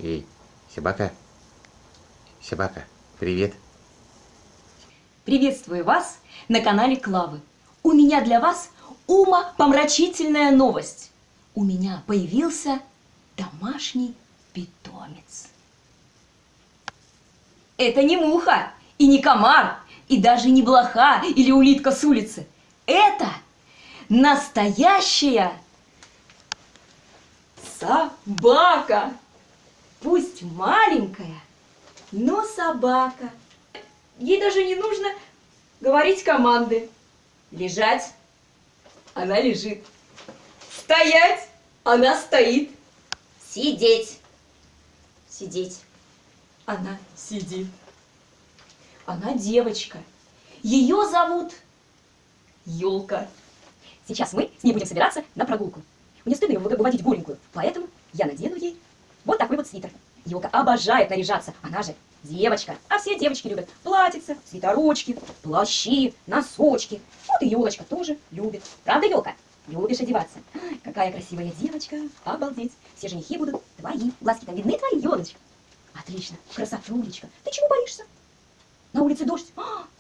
Эй, собака, собака, привет. Приветствую вас на канале Клавы. У меня для вас умопомрачительная новость. У меня появился домашний питомец. Это не муха и не комар, и даже не блоха или улитка с улицы. Это настоящая собака. Пусть маленькая, но собака. Ей даже не нужно говорить команды. Лежать — она лежит. Стоять — она стоит. Сидеть — сидеть — она сидит. Она девочка. Ее зовут Ёлка. Сейчас мы с ней будем собираться на прогулку. Мне стыдно ее выводить голенькую, поэтому я надену ей вот такой вот свитер. Ёлка обожает наряжаться, она же девочка. А все девочки любят платьица, свитерочки, плащи, носочки. Вот и Ёлочка тоже любит. Правда, Ёлка? Любишь одеваться? Ай, какая красивая девочка. Обалдеть. Все женихи будут твои. Глазки-то видны твои, Ёлочка? Отлично. Красотулечка. Ты чего боишься? На улице дождь.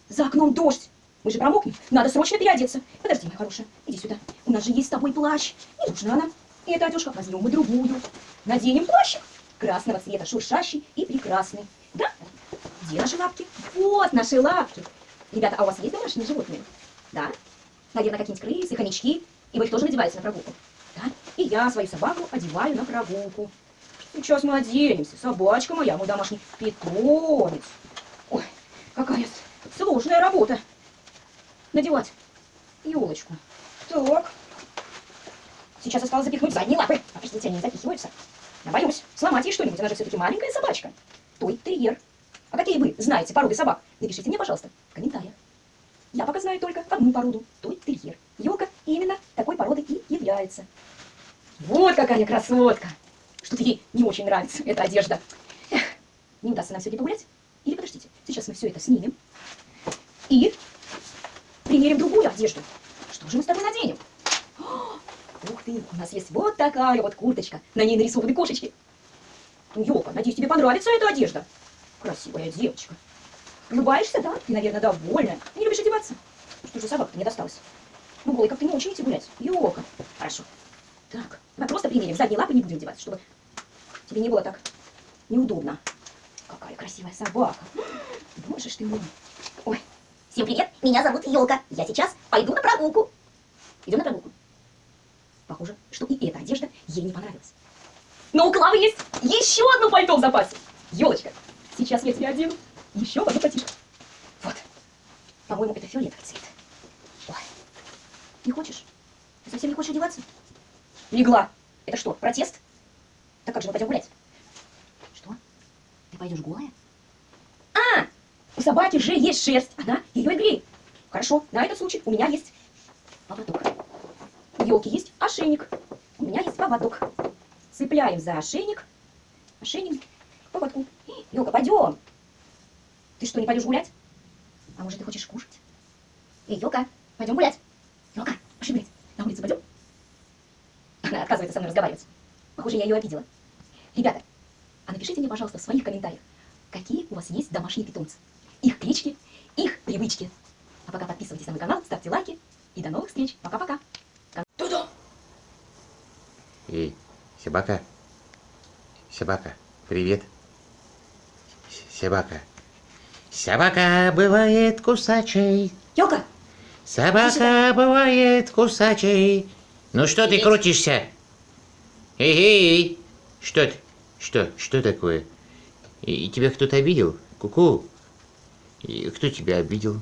За окном дождь. Мы же промокнем. Надо срочно переодеться. Подожди, моя хорошая. Иди сюда. У нас же есть с тобой плащ. Не нужна нам. И эта одежка. Возьмем мы другую. Наденем плащик. Красного цвета, шуршащий и прекрасный. Да? Где наши лапки? Вот наши лапки. Ребята, а у вас есть домашние животные? Да? Наверное, какие-нибудь крысы, хомячки. И вы их тоже надеваете на прогулку? Да? И я свою собаку одеваю на прогулку. Сейчас мы оденемся. Собачка моя, мой домашний питомец. Ой, какая сложная работа. Надевать Ёлочку. Так. Сейчас осталось запихнуть задние лапы. А подождите, они не запихиваются. Я боюсь сломать ей что-нибудь. Она же все-таки маленькая собачка. Той-терьер. А какие вы знаете породы собак? Напишите мне, пожалуйста, в комментариях. Я пока знаю только одну породу. Той-терьер. Ёлка именно такой породы и является. Вот какая красотка. Что-то ей не очень нравится эта одежда. Эх, не удастся нам сегодня погулять? Или подождите, сейчас мы все это снимем и примерим другую одежду. Что же мы с тобой наденем? Ух ты, у нас есть вот такая вот курточка. На ней нарисованы кошечки. Ну, Ёлка, надеюсь, тебе понравится эта одежда. Красивая девочка. Улыбаешься, да? Ты, наверное, довольна. Не любишь одеваться? Что же собака-то не досталась? Ну, голой как-то не очень идти гулять. Ёлка. Хорошо. Так, давай просто примерим. Задние лапы не будем одевать, чтобы тебе не было так неудобно. Какая красивая собака. Боже ж ты мой. Ой. Всем привет, меня зовут Ёлка. Я сейчас пойду на прогулку. Идем на прогулку. Похоже, что и эта одежда ей не понравилась. Но у Клавы есть еще одно пальто в запасе. Ёлочка, сейчас я тебе одену еще одно платьишко. Вот. По-моему, это фиолетовый цвет. Ой. Не хочешь? Ты совсем не хочешь одеваться? Легла. Это что, протест? Так как же мы пойдем гулять? Что? Ты пойдешь голая? А! У собаки же есть шерсть. Она ее и греет. Хорошо, на этот случай у меня есть поводок. У Ёлки есть ошейник. У меня есть поводок. Цепляем за ошейник. Ошейник к поводку. Ёлка, пойдем. Ты что, не пойдешь гулять? А может, ты хочешь кушать? Эй, Ёлка, пойдем гулять. Ёлка, пошли гулять. На улицу пойдем? Она отказывается со мной разговаривать. Похоже, я ее обидела. Ребята, а напишите мне, пожалуйста, в своих комментариях, какие у вас есть домашние питомцы. Их клички, их привычки. А пока подписывайтесь на мой канал, ставьте лайки. И до новых встреч. Пока-пока. Туда. Эй, собака, собака, привет. Собака. Собака бывает кусачей. Ёлка! Собака бывает кусачей. Ну что ты крутишься? Эй, что ты? Что такое? И тебя кто-то обидел? Ку-ку. И кто тебя обидел?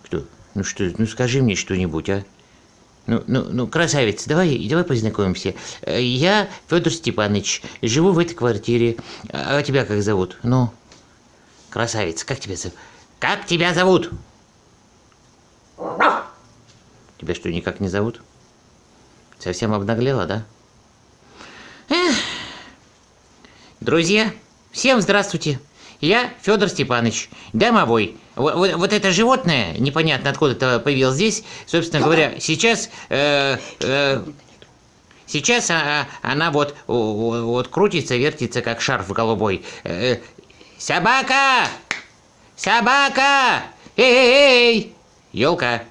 Кто? Ну что, ну скажи мне что-нибудь, а? Ну, красавица, давай познакомимся. Я Федор Степанович, живу в этой квартире. А тебя как зовут? Ну, красавица, как тебя зовут? Как тебя зовут? Тебя что, никак не зовут? Совсем обнаглела, да? Эх. Друзья, всем здравствуйте. Я Федор Степанович, домовой. Вот это животное, непонятно откуда-то появилось здесь, собственно говоря, сейчас Сейчас она вот крутится, вертится, как шарф голубой. Собака! Собака! Эй! Ёлка!